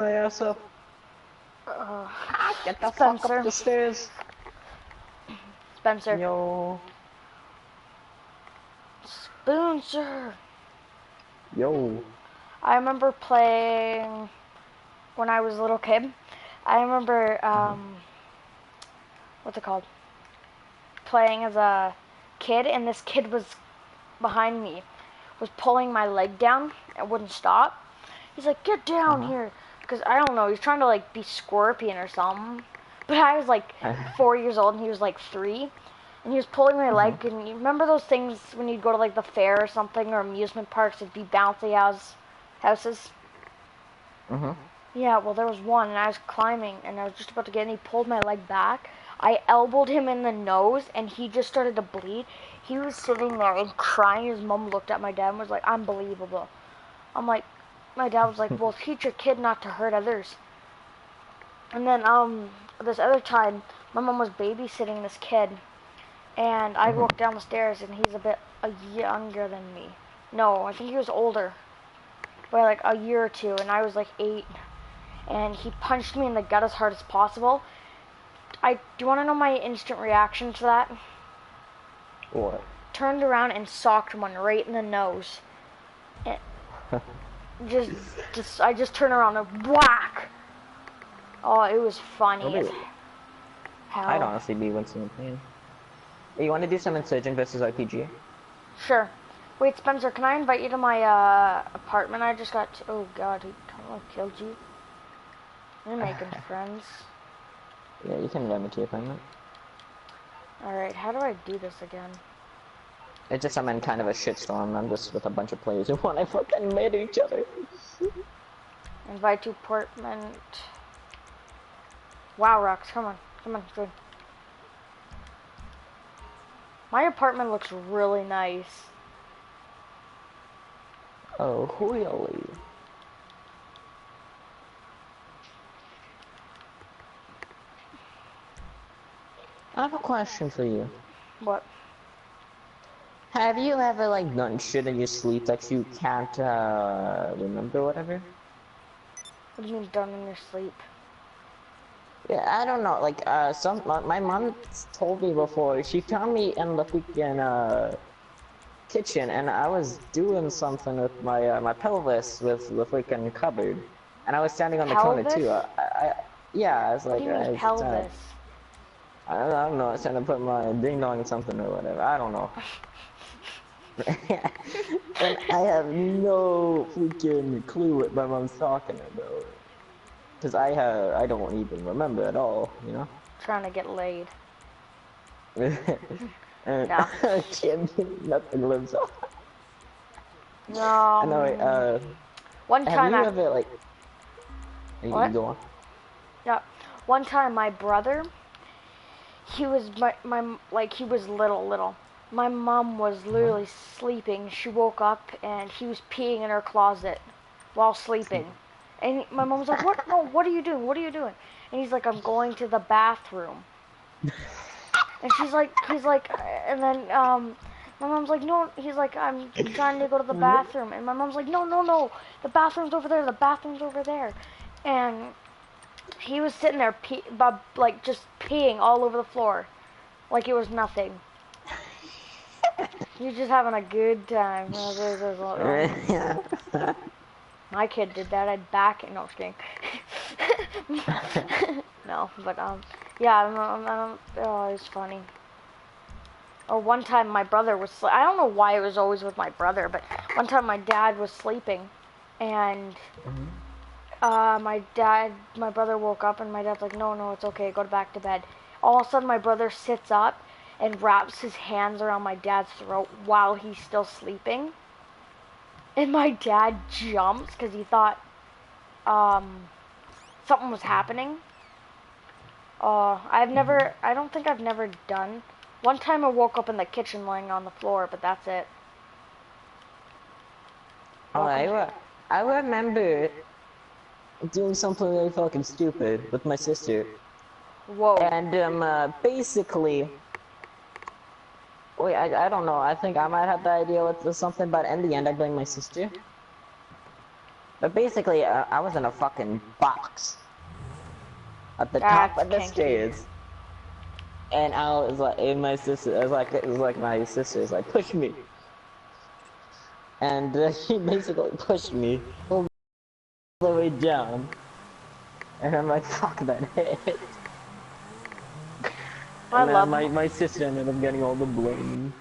my ass up. Get the fuck Spencer. up the stairs. Spencer. Yo. Spencer. Yo. I remember playing when I was a little kid. I remember, what's it called? Playing as a kid, and this kid was behind me, was pulling my leg down and wouldn't stop. He's like, get down here. Because, I don't know, he's trying to, like, be Scorpion or something. But I was, like, 4 years old, and he was, like, 3. And he was pulling my leg, and you remember those things when you'd go to, like, the fair or something, or amusement parks, it'd be bouncy houses? Yeah, well, there was one, and I was climbing, and I was just about to get in, he pulled my leg back. I elbowed him in the nose, and he just started to bleed. He was sitting there and crying. His mom looked at my dad and was like, unbelievable. I'm like, my dad was like, well, teach your kid not to hurt others. And then, this other time, my mom was babysitting this kid, and I walked down the stairs, and he's a younger than me. No, I think he was older, by like a year or two, and I was like 8. And he punched me in the gut as hard as possible. Do you want to know my instant reaction to that? What? Turned around and socked one right in the nose. And I just turned around and whack. Oh, it was funny as hell. I'd honestly be wincing in pain. Hey, you want to do some Insurgent versus RPG? Sure. Wait, Spencer, can I invite you to my apartment? I just got. Oh God, he totally killed you. You're making friends. Yeah, you can invite me to your apartment. Alright, how do I do this again? It's just I'm in kind of a shitstorm. I'm just with a bunch of players who want to fucking murder each other. Invite to apartment. Wow, Rox, come on, join. My apartment looks really nice. Oh, really? I have a question for you. What? Have you ever, like, done shit in your sleep that you can't, remember, whatever? What do you mean done in your sleep? Yeah, I don't know, like, my mom told me before, she found me in the freaking, kitchen, and I was doing something with my, my pelvis with the freaking cupboard. And I was standing on the counter, too. Yeah, I was like, what do you mean pelvis? I don't know, I was trying to put my ding-dong in something or whatever, I don't know. And I have no freaking clue what my mom's talking about. Because I don't even remember at all, you know? Trying to get laid. And No. nothing lives on. No. I know, one time have you ever, like... What? You go on. Yeah. One time my brother, he was he was little. My mom was literally sleeping. She woke up and he was peeing in her closet while sleeping. And my mom was like, "What? No, what are you doing? What are you doing?" And he's like, "I'm going to the bathroom." And he's like, and then my mom's like, "No." He's like, "I'm trying to go to the bathroom." And my mom's like, "No. The bathroom's over there. The bathroom's over there." And he was sitting there, just peeing all over the floor, like it was nothing. He was just having a good time. My kid did that. I'd back it. No, I'm just kidding. No, but yeah, oh, it was funny. Or one time my brother was. I don't know why it was always with my brother, but one time my dad was sleeping, and my brother woke up, and my dad's like, no, it's okay, go back to bed. All of a sudden, my brother sits up and wraps his hands around my dad's throat while he's still sleeping. And my dad jumps because he thought something was happening. I don't think I've never done. One time I woke up in the kitchen laying on the floor, but that's it. Oh, I remember doing something really fucking stupid with my sister. Whoa. And, basically... Wait, I don't know, I think I might have the idea with something, but in the end I blame my sister. But basically, I was in a fucking box at the top That's of the kinky. stairs, and I was like, and my sister, it was like my sister's like, push me, and he basically pushed me all the way down, and I'm like, fuck that hit. I And then love my sister ended up getting all the blame.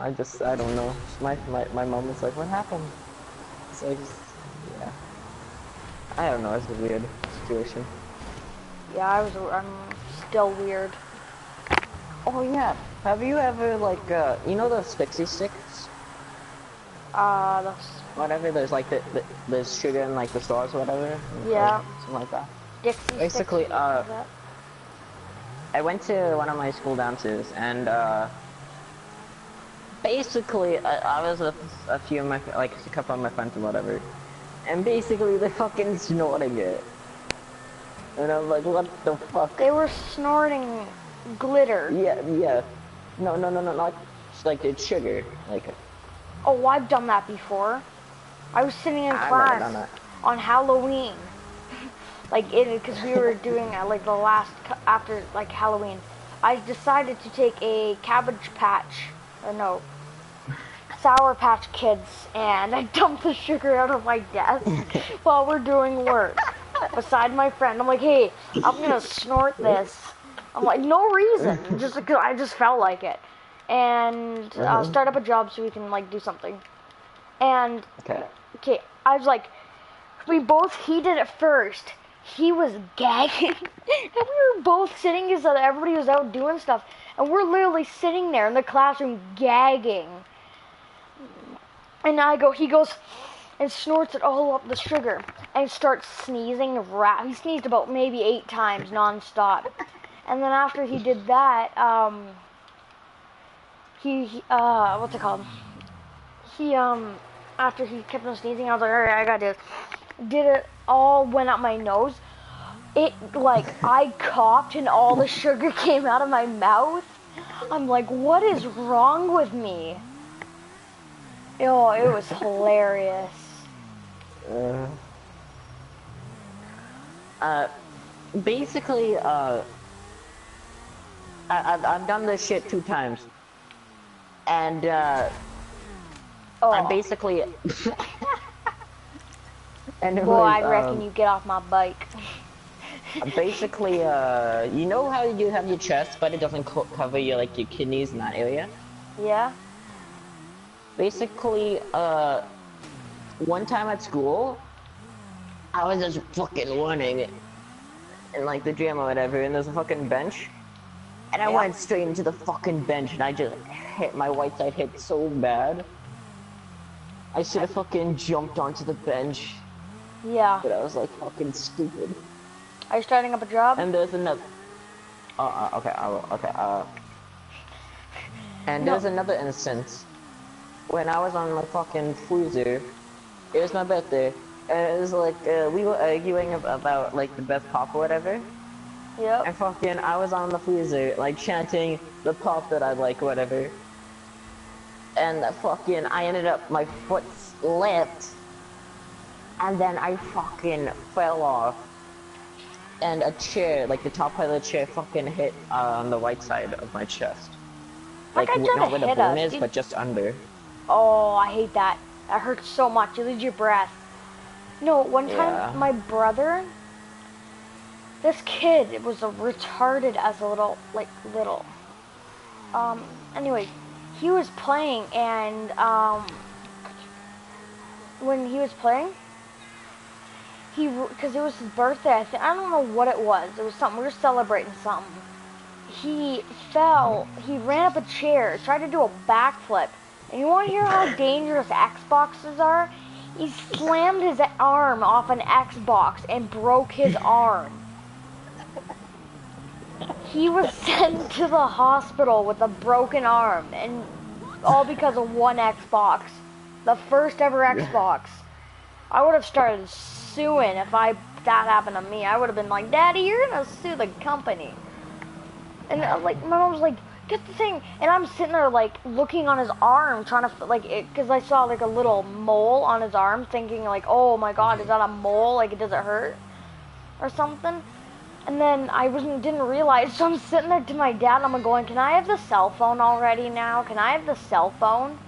I don't know. My mom was like, what happened? It's like, yeah. I don't know, it's a weird situation. Yeah, I'm still weird. Oh yeah, have you ever like, you know those Pixie sticks? That's, Whatever, there's like there's sugar in like the stars or whatever, or yeah, something like that. Dixie sticks. Basically, Is that? I went to one of my school dances, and basically, I was with a few of my, like a couple of my friends or whatever, and basically they're fucking snorting it. And I'm like, what the fuck? They were snorting glitter. Yeah, yeah. No, not like it's sugar. Like, Oh, I've done that before. I was sitting in I've never class done that. on Halloween, like because we were doing like the last after like Halloween. I decided to take a Cabbage Patch, or no, Sour Patch Kids, and I dumped the sugar out of my desk while we're doing work beside my friend. I'm like, hey, I'm gonna snort this. I'm like, no reason, just because I just felt like it, and start up a job so we can like do something. And Okay. okay, I was like, he did it first. He was gagging, and we were both sitting because everybody was out doing stuff, and we're literally sitting there in the classroom gagging. And he goes and snorts it all up the sugar and starts sneezing. He sneezed about maybe 8 times nonstop. And then after he did that, what's it called? After he kept on sneezing, I was like, all right, I gotta do this. Did it all, went up my nose. It, like, I coughed and all the sugar came out of my mouth. I'm like, what is wrong with me? Oh, it was hilarious. Basically, I've done this shit 2 times, and I'm basically, and Boy, I reckon you get off my bike. basically, you know how you have your chest, but it doesn't cover your like your kidneys in that area. Yeah. Basically, one time at school, I was just fucking running in like the gym or whatever, and there's a fucking bench, and I went straight into the fucking bench, and I just hit my white side hit so bad. I should have fucking jumped onto the bench. Yeah. But I was like fucking stupid. Are you starting up a job? And there's another. Okay, And there's another instance when I was on my fucking cruiser. It was my birthday, and it was like we were arguing about like the best pop or whatever. Yep. And fucking, I was on the freezer, like chanting the pop that I like, or whatever. And fucking, I ended up, my foot slipped, and then I fucking fell off. And a chair, like the top part of the chair, fucking hit on the right side of my chest. Like, not where the bone is, but just under. Oh, I hate that. That hurts so much. You lose your breath. No, one time, my brother, this kid was retarded as a little. Anyway, he was playing, and, when he was playing, because it was his birthday, I don't know what it was. It was something, we were celebrating something. He fell, he ran up a chair, tried to do a backflip. And you want to hear how dangerous Xboxes are? He slammed his arm off an Xbox and broke his arm. He was sent to the hospital with a broken arm, and all because of one Xbox. The first ever Xbox. I would have started suing if that happened to me. I would have been like, Daddy, you're gonna sue the company. And like, my mom was like, get the thing, and I'm sitting there like looking on his arm, trying to like it, because I saw like a little mole on his arm, thinking like, oh my god, is that a mole? Like, does it hurt or something? And then I didn't realize, so I'm sitting there to my dad, and I'm going, can I have the cell phone already now? Can I have the cell phone?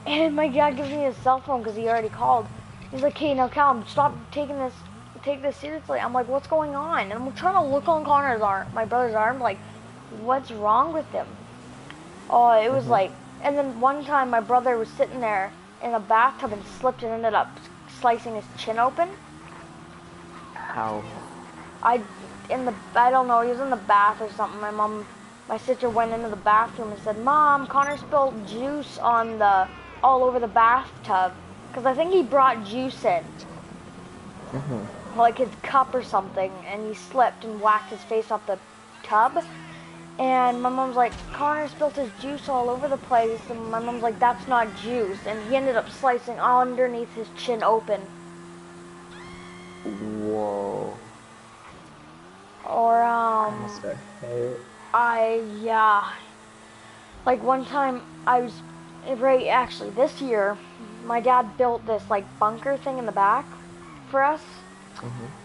And my dad gives me his cell phone because he already called. He's like, hey, now Callum, stop take this seriously. I'm like, what's going on? And I'm trying to look on Connor's arm, my brother's arm, like, what's wrong with him? Oh, it was like, and then one time my brother was sitting there in a bathtub and slipped and ended up slicing his chin open. How? I don't know, he was in the bath or something. My sister went into the bathroom and said, Mom, Connor spilled juice on all over the bathtub. Because I think he brought juice in. Like his cup or something, and he slipped and whacked his face off the tub. And my mom's like, Connor spilled his juice all over the place. And my mom's like, that's not juice. And he ended up slicing underneath his chin open. Whoa. Or, yeah. Like one time actually this year, my dad built this like bunker thing in the back for us.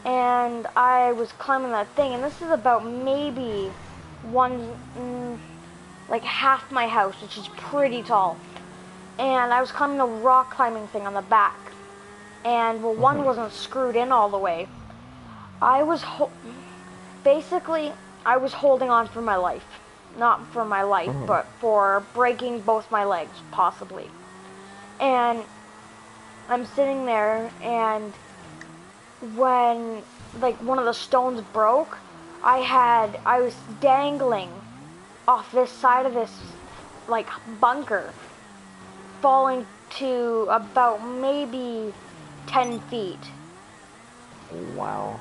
And I was climbing that thing, and this is about maybe like half my house, which is pretty tall. And I was climbing a rock climbing thing on the back. And well, one wasn't screwed in all the way. I was holding on for my life. Not for my life, but for breaking both my legs, possibly. And I'm sitting there, and when like one of the stones broke, I was dangling off this side of this like bunker, falling to about maybe 10 feet. Wow.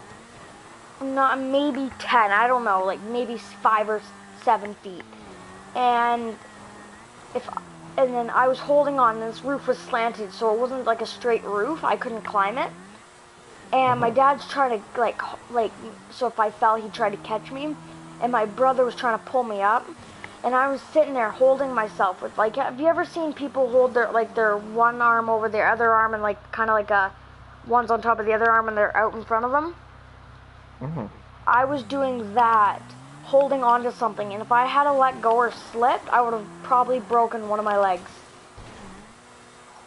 Not maybe 10, I don't know, like maybe 5 or 7 feet. And then I was holding on, and this roof was slanted, so it wasn't like a straight roof. I couldn't climb it. And my dad's trying to like so if I fell, he'd try to catch me. And my brother was trying to pull me up. And I was sitting there holding myself with like, have you ever seen people hold their one arm over their other arm, and like kind of like one's on top of the other arm and they're out in front of them? I was doing that, holding on to something, and if I had to let go or slipped, I would have probably broken one of my legs.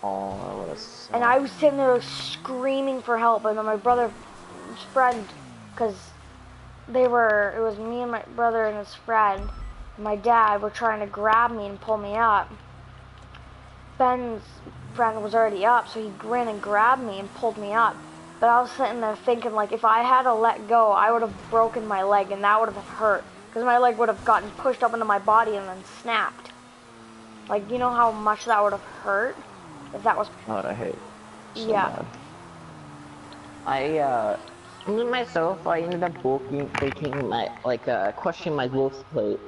Oh, that would have sucked. And I was sitting there screaming for help, and then my brother's friend, because it was me and my brother and his friend, and my dad were trying to grab me and pull me up. Ben's friend was already up, so he ran and grabbed me and pulled me up. But I was sitting there thinking, like, if I had to let go, I would have broken my leg, and that would have hurt. Because my leg would have gotten pushed up into my body and then snapped. Like, you know how much that would have hurt? If that was... Oh, I hate so yeah. bad. Myself, I ended up breaking my, crushing my growth plate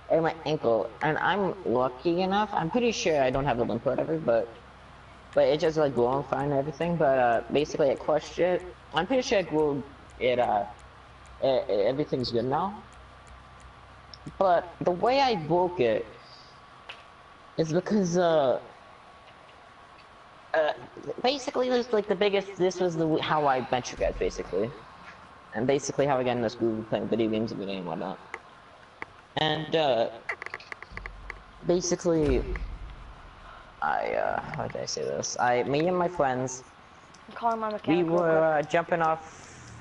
and my ankle. And I'm lucky enough, I'm pretty sure I don't have a limp or whatever, but it's just like growing fine and everything. But basically I crushed it. I'm pretty sure I grew it, everything's good now. But the way I broke it is because, basically this was like the biggest, how I met you guys, basically. And basically how I got in this groove of playing video games every day and whatnot. And, basically, how did I say this? Me and my friends, we were jumping off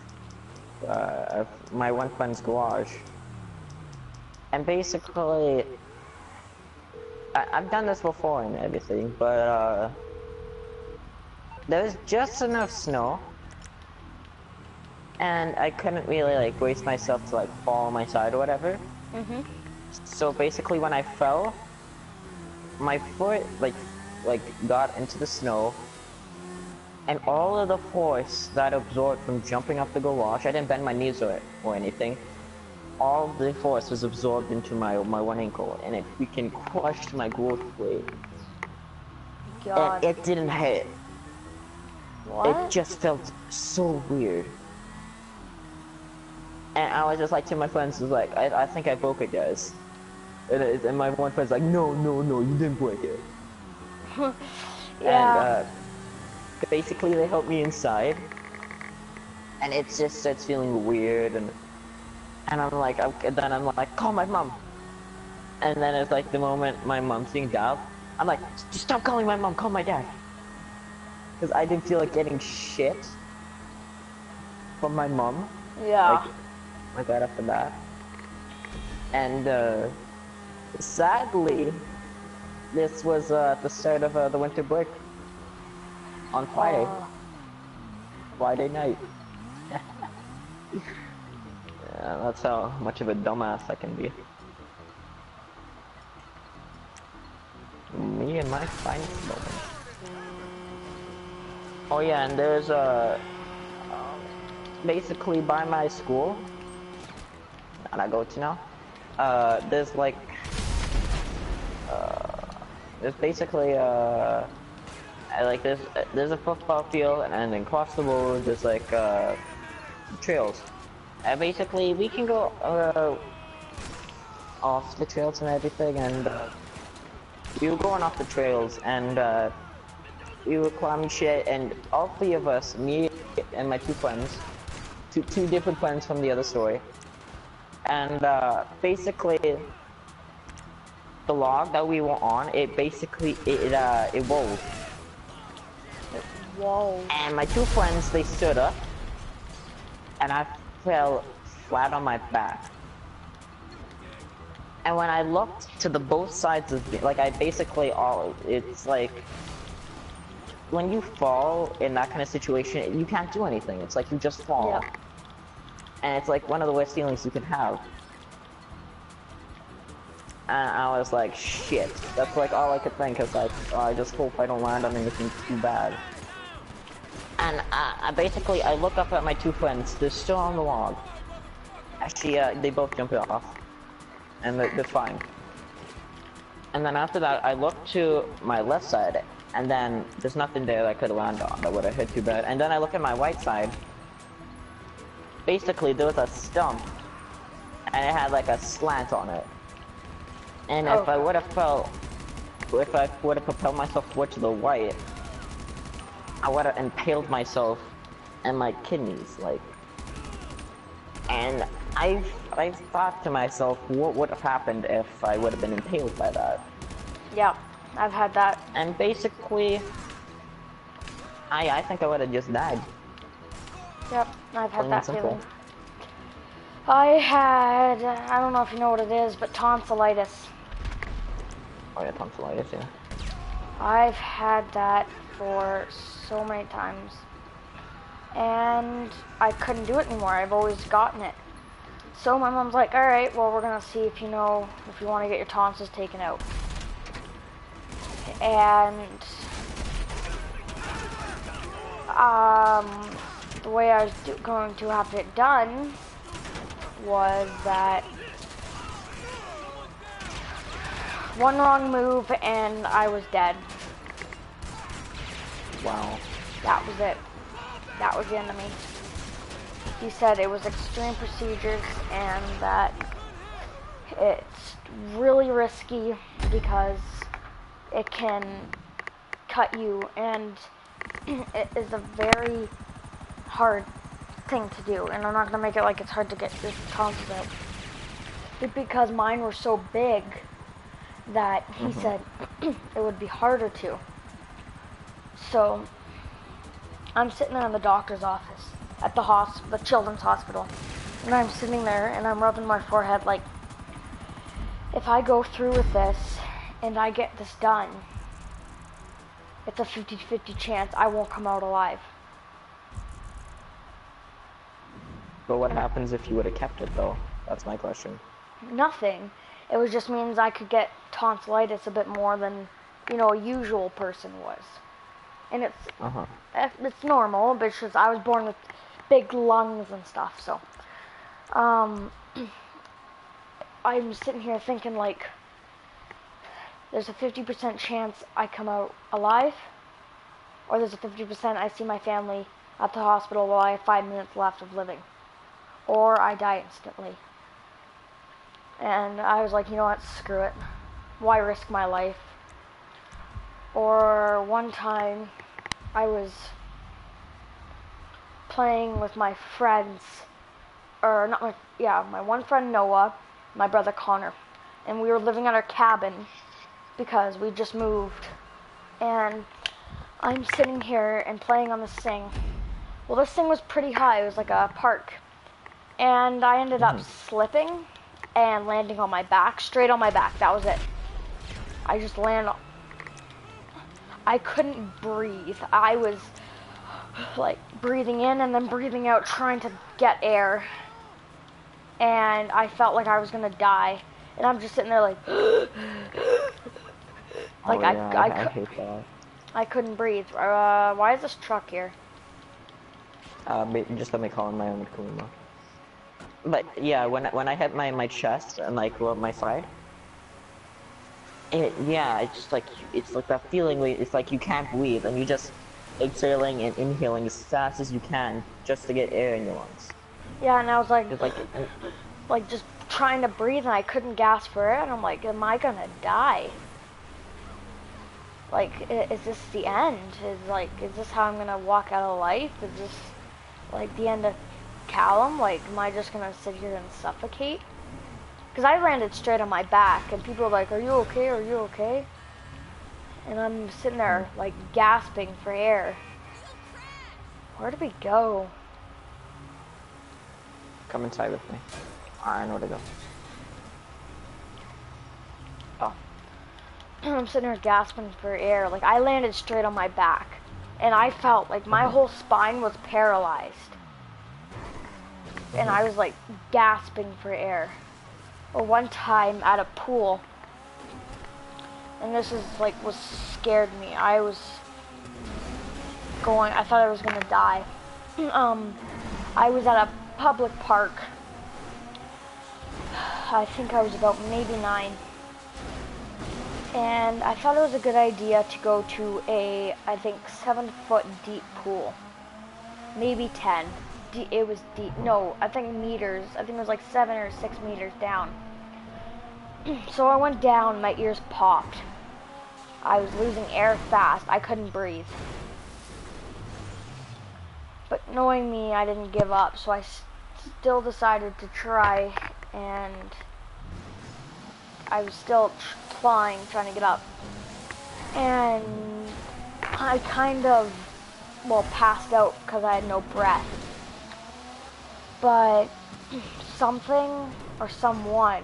my one friend's garage. And basically, I've done this before and everything, but there's just enough snow, and I couldn't really like brace myself to like fall on my side or whatever. So basically, when I fell, my foot like got into the snow, and all of the force that absorbed from jumping up the garage, I didn't bend my knees or anything. All the force was absorbed into my one ankle, and it freaking crushed my growth plate. God. It didn't hit. What? It just felt so weird. And I was just like to my friends, was like, I think I broke it, guys. And my one friend's like, no, no, no, you didn't break it. And Yeah. basically they helped me inside, and it just starts feeling weird, and I'm like, then I'm like, call my mom. And then it's like the moment my mom's being dialed, I'm like, just stop calling my mom, call my dad. Because I didn't feel like getting shit from my mom, Yeah. like right off the bat. And sadly, this was the start of the winter break on Friday night. That's how much of a dumbass I can be. Me and my finest moments. Oh yeah, and there's basically by my school that I go to now. There's like there's basically there's a football field, and then across the road there's like trails. And basically we can go off the trails and everything, and we were going off the trails, and we were climbing shit, and all three of us, me and my two friends, two different friends from the other story, and basically the log that we were on, it basically it rolled. Whoa. And my two friends, they stood up, and I fell flat on my back. And when I looked to the both sides of me, like I basically it's like, when you fall in that kind of situation, you can't do anything. It's like you just fall. Yeah. And it's like one of the worst feelings you can have. And I was like, shit. That's like all I could think, is like, oh, I just hope I don't land on anything too bad. And I basically, I look up at my two friends, they're still on the log. Actually, they both jumped off. And they're fine. And then after that, I look to my left side, and then there's nothing there that I could land on that would have hit too bad. And then I look at my right side. Basically, there was a stump, and it had like a slant on it. And if I would have propelled myself forward to the right, I would have impaled myself and my kidneys, like. And I've thought to myself, what would have happened if I would have been impaled by that? Yeah, I've had that. And basically, I think I would have just died. Yep, I've had Plain that and simple. feeling. I don't know if you know what it is, but tonsillitis. Oh yeah, tonsillitis, yeah. I've had that for so many times. And I couldn't do it anymore. I've always gotten it. So my mom's like, alright, well, we're gonna see if you want to get your tonsils taken out. And the way I was going to have it done was that one wrong move and I was dead. Wow. That was it. That was the end of me. He said it was extreme procedures and that it's really risky because it can cut you, and it is a very hard thing to do. And I'm not gonna make it like it's hard to get your tonsils out. It's because mine were so big that he said it would be harder to. So I'm sitting there in the doctor's office at the children's hospital, and I'm sitting there and I'm rubbing my forehead like, if I go through with this and I get this done, it's a 50-50 chance I won't come out alive. But what happens if you would have kept it, though? That's my question. Nothing. It was just means I could get tonsillitis a bit more than, a usual person was. And it's normal, but it's just I was born with big lungs and stuff, so. I'm sitting here thinking, like, there's a 50% chance I come out alive, or there's a 50% I see my family at the hospital while I have 5 minutes left of living, or I die instantly. And I was like, you know what, screw it. Why risk my life? Or one time, I was playing with my friends, or not my, yeah, my one friend Noah, my brother Connor, and we were living at our cabin because we just moved, and I'm sitting here and playing on this thing. Well, this thing was pretty high, it was like a park, and I ended up slipping and landing on my back, straight on my back. That was it. I just landed. I couldn't breathe. I was like breathing in and then breathing out, trying to get air, and I felt like I was gonna die. And I'm just sitting there like, like I hate that. I couldn't breathe. Why is this truck here? Just let me call in my own Kuma. But yeah, when I hit my chest and like my side, it's like that feeling where it's like you can't breathe and you just exhaling and inhaling as fast as you can just to get air in your lungs. Yeah, and I was like, It's like just trying to breathe, and I couldn't gasp for air, and I'm like, am I gonna die? Like, is this the end? Is this how I'm gonna walk out of life? Is this like the end of Callum? Like, am I just gonna sit here and suffocate? Because I landed straight on my back, and people are like, are you okay? Are you okay? And I'm sitting there, like, gasping for air. Where do we go? come inside with me. I know where to go. Oh. I'm sitting here gasping for air. Like, I landed straight on my back. And I felt like my whole spine was paralyzed. And I was, like, gasping for air. Or one time at a pool. And this is, like, what scared me. I thought I was gonna die. I was at a public park. I think I was about maybe 9. And I thought it was a good idea to go to a, I think, 7-foot deep pool. Maybe 10. It was deep. No, I think meters. I think it was like 7 or 6 meters down. So I went down, my ears popped. I was losing air fast. I couldn't breathe. But knowing me, I didn't give up, so I still decided to try, and I was still trying to get up. And I kind of, passed out because I had no breath. But something or someone,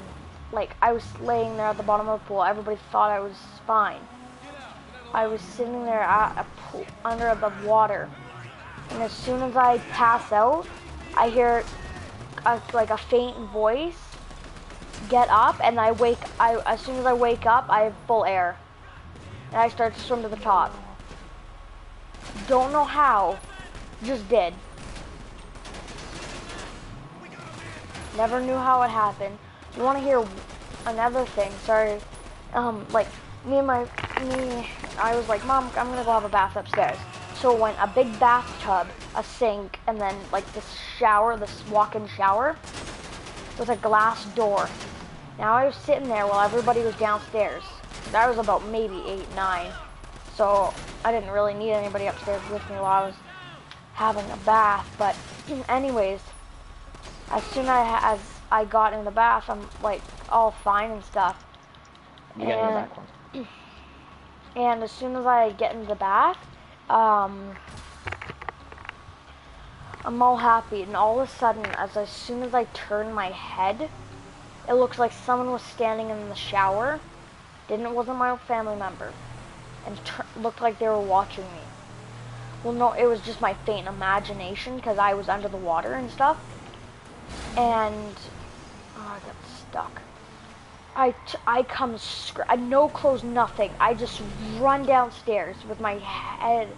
like, I was laying there at the bottom of the pool. Everybody thought I was fine. I was sitting there at a pool, under the water. And as soon as I pass out, I hear like a faint voice, get up, and as soon as I wake up, I have full air. And I start to swim to the top. Don't know how, just did. Never knew how it happened. You want to hear another thing? Sorry. Like, I was like, Mom, I'm gonna go have a bath upstairs. So it went a big bathtub, a sink, and then like this shower, this walk-in shower with a glass door. Now I was sitting there while everybody was downstairs. I was about maybe 8, 9. So I didn't really need anybody upstairs with me while I was having a bath. But anyways, as soon as I got in the bath, I'm like all fine and stuff. You got in the back one. And as soon as I get into the bath, I'm all happy, and all of a sudden, as soon as I turn my head, it looks like someone was standing in the shower. It wasn't my family member, and looked like they were watching me. Well, no, it was just my faint imagination because I was under the water and stuff. And I got stuck. I come, no clothes, nothing. I just run downstairs with my head,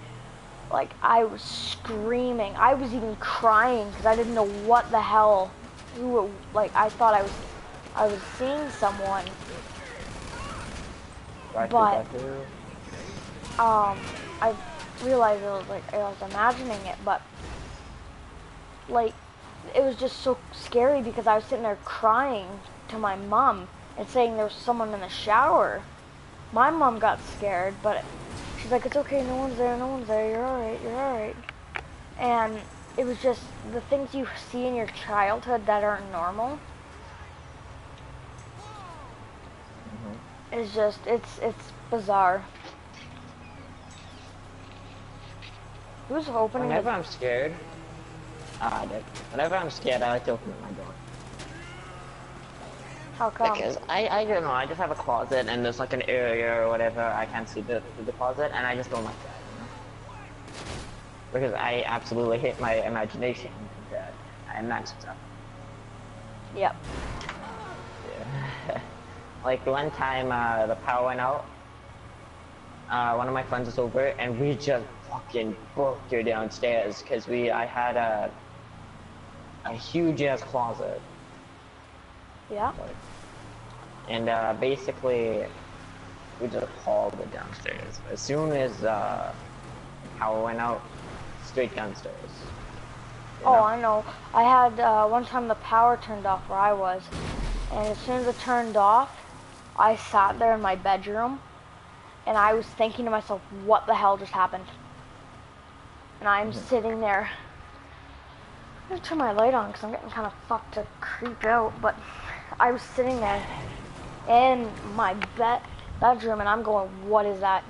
like I was screaming. I was even crying because I didn't know what the hell, I thought I was seeing someone. But I realized I was imagining it, but like it was just so scary because I was sitting there crying to my mom and saying there was someone in the shower. My mom got scared, but she's like, it's okay, no one's there, you're alright. And it was just the things you see in your childhood that aren't normal. It's just, it's bizarre. Who's opening Whenever I'm scared, whenever I'm scared, I like to open my door. How come? Because I don't know, I just have a closet and there's like an area or whatever, I can't see through the closet, and I just don't like that, you know? Because I absolutely hate my imagination, and I imagine stuff. Yep. Yeah. Like one time, the power went out, one of my friends was over, and we just fucking booked her downstairs, because I had a huge ass closet. Yeah. And basically, we just hauled it downstairs. As soon as power went out, straight downstairs. Oh, I know. I had one time the power turned off where I was, and as soon as it turned off, I sat there in my bedroom, and I was thinking to myself, what the hell just happened? And I'm sitting there. I'm gonna turn my light on because I'm getting kind of fucked to creep out, but I was sitting there in my bedroom, and I'm going, what is that?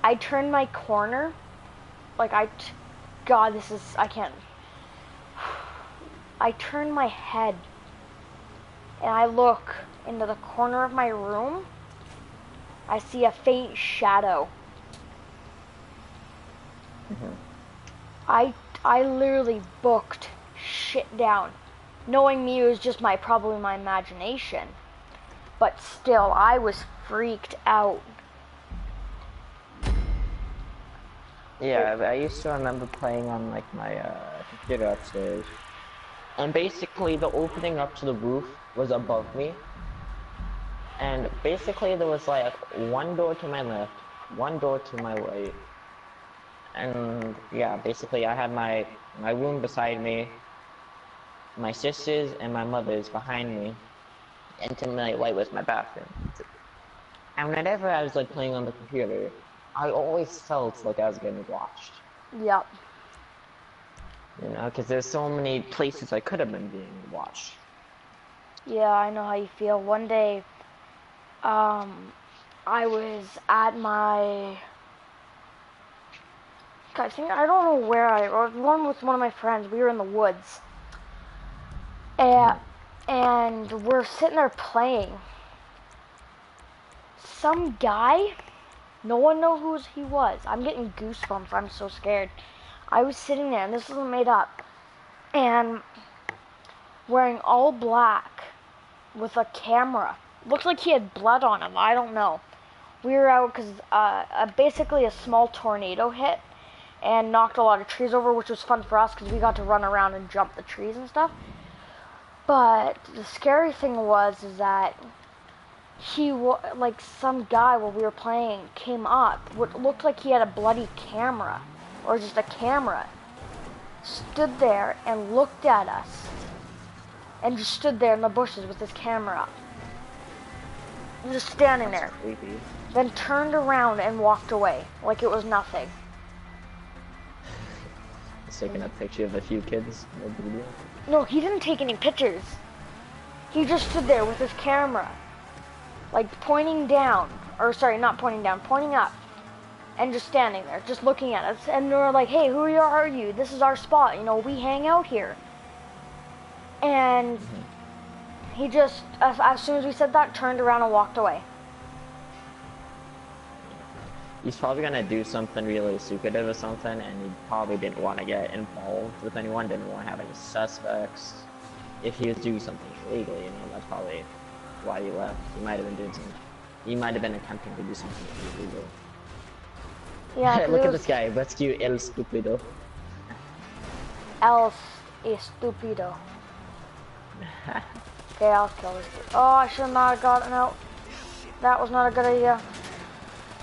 I turned my corner, like God, I can't. I turned my head, and I look into the corner of my room. I see a faint shadow. I literally booked shit down, knowing me it was just probably my imagination, but still I was freaked out. Yeah, I used to remember playing on like my computer upstairs, and basically the opening up to the roof was above me, and basically there was like one door to my left, one door to my right, and yeah, basically I had my room beside me, my sister's and my mother's behind me, and to my right was my bathroom. And whenever I was like playing on the computer, I always felt like I was getting watched. Yep. You know, because there's so many places I could have been being watched. Yeah, I know how you feel. One day, I was at my... I don't know where I was. One with one of my friends. We were in the woods. And we're sitting there playing. Some guy, no one knows who he was. I'm getting goosebumps. I'm so scared. I was sitting there, and this isn't made up, and wearing all black with a camera. Looked like he had blood on him. I don't know. We were out because basically a small tornado hit and knocked a lot of trees over, which was fun for us because we got to run around and jump the trees and stuff. But the scary thing is that like some guy while we were playing came up, what looked like he had a bloody camera, or just a camera, stood there and looked at us, and just stood there in the bushes with his camera, just standing there. Creepy. Then turned around and walked away like it was nothing. Taking a picture of a few kids. No, he didn't take any pictures. He just stood there with his camera, like pointing down, or sorry, not pointing down, pointing up, and just standing there, just looking at us. And we were like, hey, who are you? This is our spot, you know, we hang out here. And he just, as soon as we said that, turned around and walked away. He's probably gonna do something really secretive or something, and he probably didn't want to get involved with anyone, didn't want to have any suspects. If he was doing something illegal, you know, that's probably why he left. He might have been doing something. He might have been attempting to do something illegal. Yeah. Look at this guy, rescue El Stupido. El Estupido. Okay, I'll kill this dude. Oh, I should not have gotten out. That was not a good idea.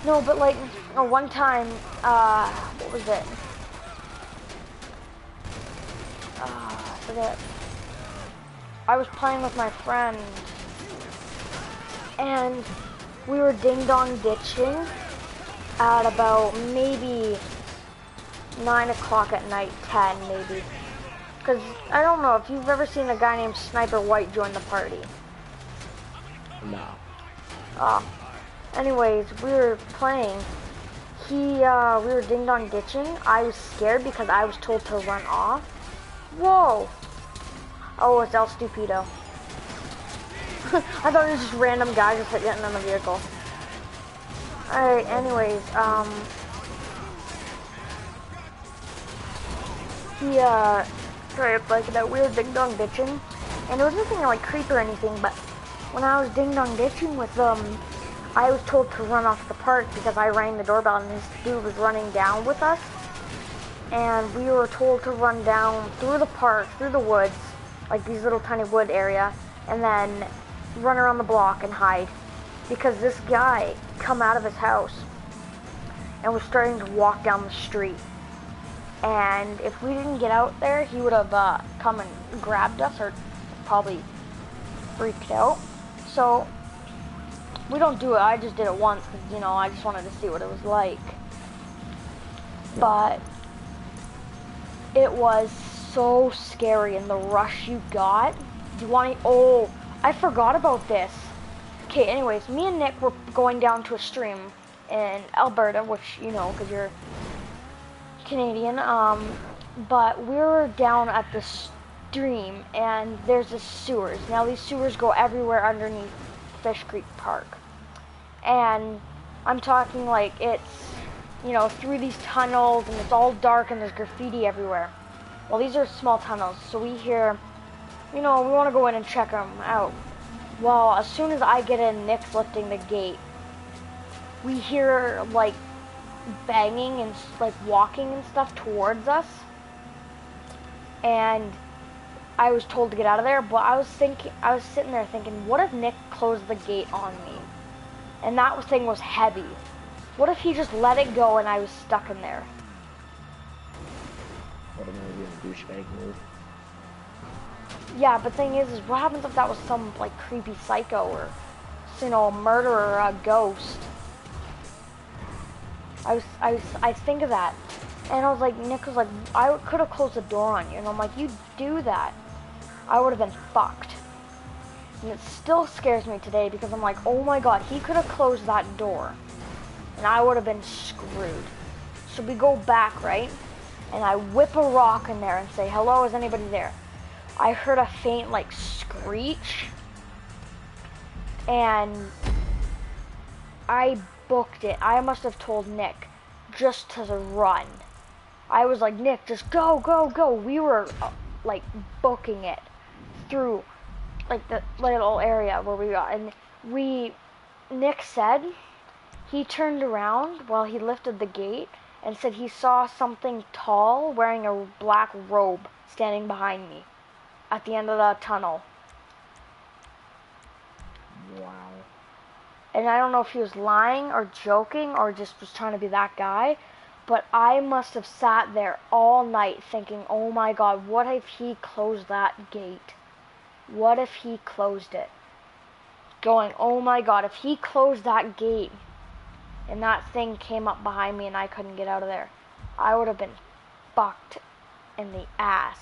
No, but like, one time, what was it? I forget. I was playing with my friend and we were ding-dong ditching at about maybe 9 o'clock at night, 10 maybe. Because I don't know if you've ever seen a guy named Sniper White join the party. No. Anyways, we were playing. We were ding-dong ditching. I was scared because I was told to run off. Whoa! Oh, it's El Stupido. I thought it was just random guy just getting in the vehicle. Alright, anyways, sorry, like that weird ding-dong ditching. And it wasn't anything like creep or anything, but when I was ding-dong ditching with I was told to run off the park because I rang the doorbell and this dude was running down with us. And we were told to run down through the park, through the woods, like these little tiny wood area, and then run around the block and hide. Because this guy come out of his house and was starting to walk down the street. And if we didn't get out there, he would have come and grabbed us or probably freaked out. So we don't do it. I just did it once because, you know, I just wanted to see what it was like. But it was so scary, and the rush you got. Do you want to? Oh, I forgot about this. Okay, anyways, me and Nick were going down to a stream in Alberta, which, you know, because you're Canadian. But we were down at the stream, and there's the sewers. Now, these sewers go everywhere underneath Fish Creek Park. And I'm talking like it's, you know, through these tunnels, and it's all dark, and there's graffiti everywhere. Well, these are small tunnels, so we hear, you know, we want to go in and check them out. Well, as soon as I get in, Nick's lifting the gate. We hear, like, banging and, like, walking and stuff towards us. And I was told to get out of there, but I was sitting there thinking, what if Nick closed the gate on me? And that thing was heavy. What if he just let it go and I was stuck in there? What a douchebag move. Yeah, but thing is what happens if that was some, like, creepy psycho or, you know, a murderer or a ghost? I think of that. And I was like, Nick was like, I could have closed the door on you. And I'm like, you do that, I would have been fucked. And it still scares me today because I'm like, oh my god, he could have closed that door. And I would have been screwed. So we go back, right? And I whip a rock in there and say, hello, is anybody there? I heard a faint, like, screech. And I booked it. I must have told Nick just to run. I was like, Nick, just go, go, go. We were, like, booking it through, like, the little area where we got. And Nick said he turned around while he lifted the gate and said he saw something tall wearing a black robe standing behind me at the end of the tunnel. Wow. And I don't know if he was lying or joking or just was trying to be that guy, but I must have sat there all night thinking, oh my god, what if he closed that gate? What if he closed it? Going, oh my god, if he closed that gate and that thing came up behind me and I couldn't get out of there, I would have been fucked in the ass.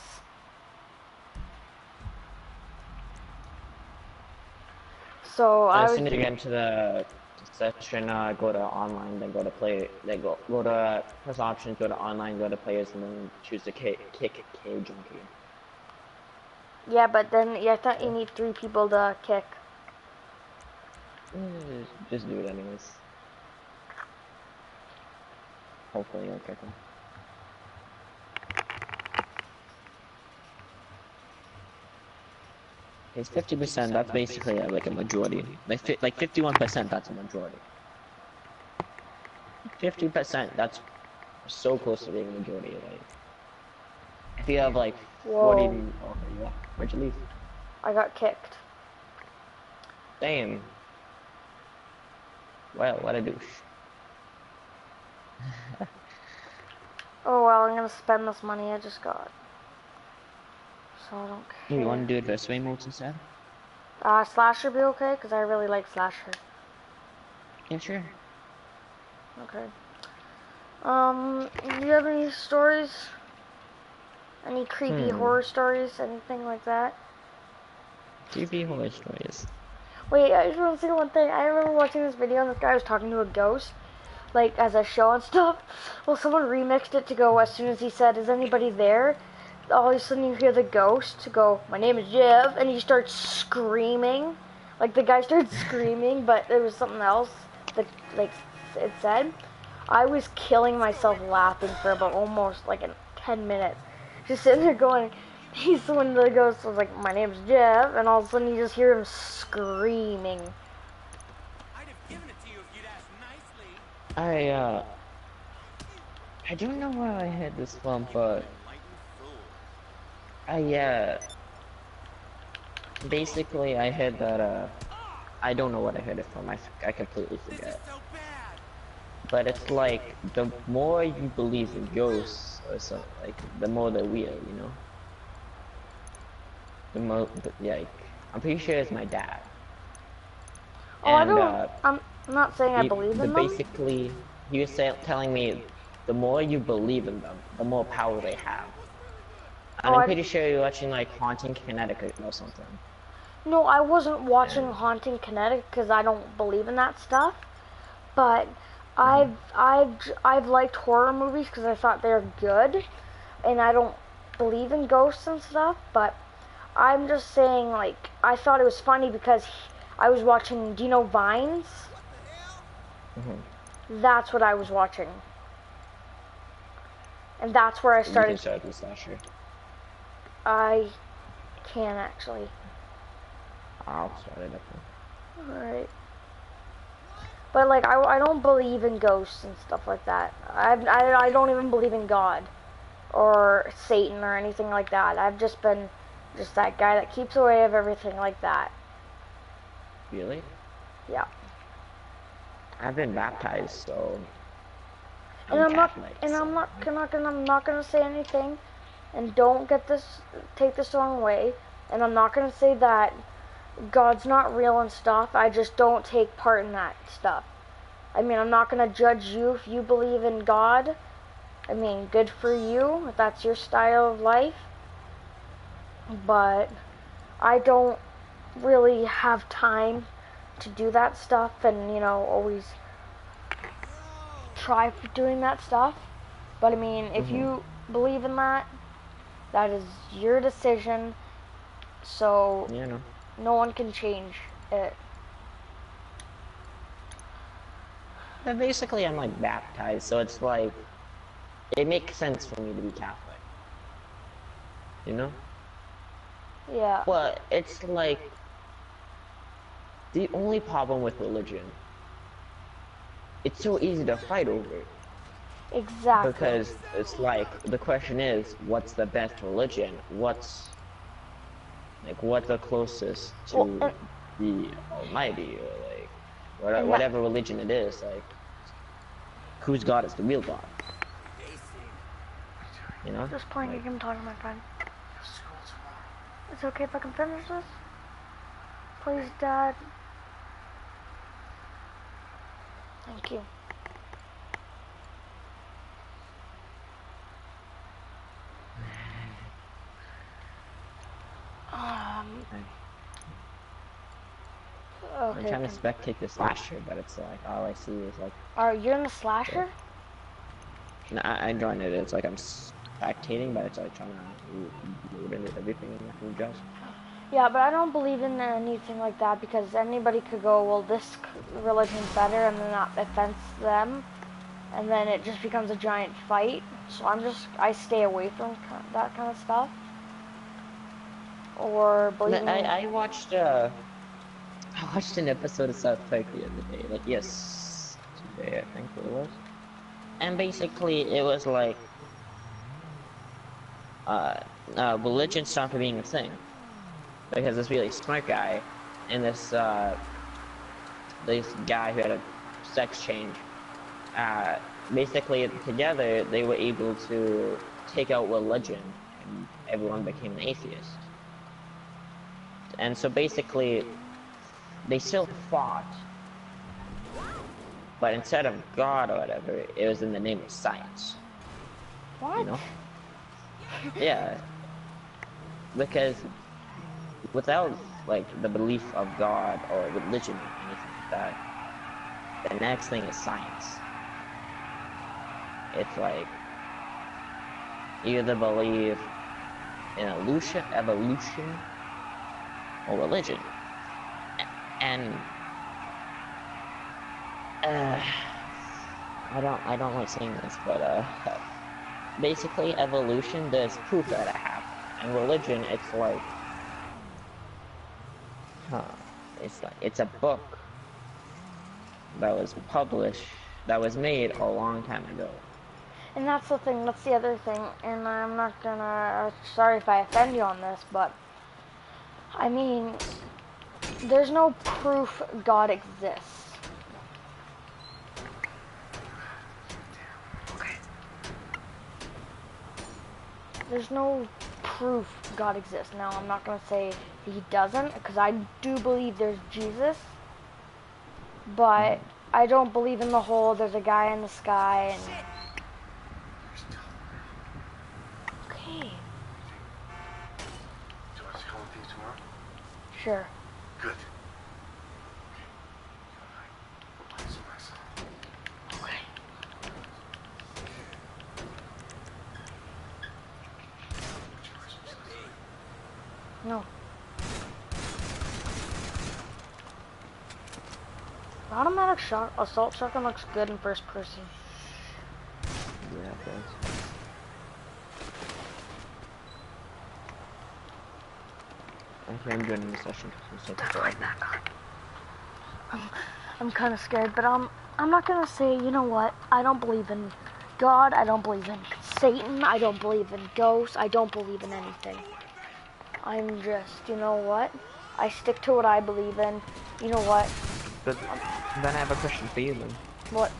So as soon as you get into the session, go to online, then go to play, then go to press options, go to online, go to players, and then choose the kick cage junkie. Yeah, but then I thought you need 3 people to kick. Just do it anyways. Hopefully you'll kick him. It's 50%, that's basically like a majority. Like 51%, that's a majority. 50%, that's so close to being a majority. Like, if you have like 40, okay, yeah. Where'd you leave? I got kicked. Damn. Well, what a douche. Oh well, I'm gonna spend this money I just got. So I don't care. You want to do adversary modes instead? Slasher be okay? Because I really like Slasher. Yeah, sure. Okay. Do you have any stories? Any creepy horror stories? Anything like that? Creepy horror stories. Wait, I just want to say one thing. I remember watching this video and this guy was talking to a ghost, like, as a show and stuff. Well, someone remixed it to go, as soon as he said, is anybody there? All of a sudden you hear the ghost go, my name is Jeff, and he starts screaming. Like, the guy started screaming, but there was something else that, like, it said. I was killing myself laughing for about almost, like, 10 minutes. Just sitting there going, he's when the ghost was like, my name's Jeff, and all of a sudden you just hear him screaming. I'd have given it to you if you'd asked nicely. I don't know where I had this from, but basically I heard that, I don't know what I heard it from, I completely forget. But it's like, the more you believe in ghosts, or something, like, the more they're real, you know? The more, like, I'm pretty sure it's my dad. Oh, and, I'm not saying I believe in them. Basically, he was telling me, the more you believe in them, the more power they have. And I'm pretty sure you're watching, like, Haunting Connecticut or something. No, I wasn't watching Haunting Connecticut because I don't believe in that stuff. But I've liked horror movies because I thought they're good, and I don't believe in ghosts and stuff. But I'm just saying, like, I thought it was funny because I was watching. Do you know Vines? That's what I was watching, and that's where I started. You can start with Slasher. I can actually. I'll start it up. Alright. But, like, I don't believe in ghosts and stuff like that. I don't even believe in God or Satan or anything like that. I've just been just that guy that keeps away of everything like that. Really? Yeah. I've been baptized, so I'm not gonna say anything, and don't take this the wrong way. And I'm not gonna say that God's not real and stuff. I just don't take part in that stuff. I mean, I'm not gonna judge you if you believe in God. I mean, good for you if that's your style of life. But I don't really have time to do that stuff, and you know, always try for doing that stuff. But I mean, if you believe in that, that is your decision. So you know, no one can change it. But basically, I'm like baptized, so it's like it makes sense for me to be Catholic. You know? Yeah. But it's like the only problem with religion. It's so easy to fight over it. Exactly. Because it's like the question is, what's the best religion? What's the closest to the Almighty, or like whatever religion it is? Like, whose God is the real God? You know? Just playing a game, talking to my friend. It's okay if I can finish this? Please, Dad. Thank you. Okay. I'm trying to spectate the slasher, but it's like all I see is like. Are you in the slasher? No, I joined it. It's like I'm spectating, but it's like trying to load into everything in the just. Yeah, but I don't believe in anything like that because anybody could go, well, this religion's better, and then that offends them, and then it just becomes a giant fight. So I stay away from that kind of stuff. Or believing. I watched an episode of South Park the other day. Like, yes, today I think it was. And basically, it was like religion stopped being a thing. Because this really smart guy and this guy who had a sex change, basically together they were able to take out religion and everyone became an atheist. And so basically, they still fought, but instead of God or whatever, it was in the name of science. What? You know? Yeah. Because without, like, the belief of God or religion or anything like that, the next thing is science. It's like, you either believe in evolution, or religion. And I don't like saying this, but basically evolution, there's proof that it happened. And religion, it's like, it's a book that was published, that was made a long time ago. And that's the thing, that's the other thing, and I'm not gonna, sorry if I offend you on this, but, I mean, there's no proof God exists. There's no proof God exists. Now, I'm not gonna say he doesn't, because I do believe there's Jesus, but I don't believe in the whole, there's a guy in the sky, and... Okay. Do you want us to come with you tomorrow? Sure. Good. Okay. No. Automatic assault shotgun looks good in first person. Yeah, it does. Okay, I'm joining the session. I'm kind of scared, but I'm not gonna say, you know what, I don't believe in God, I don't believe in Satan, I don't believe in ghosts, I don't believe in anything. I'm just, you know what, I stick to what I believe in, you know what. But then I have a question for you then. What?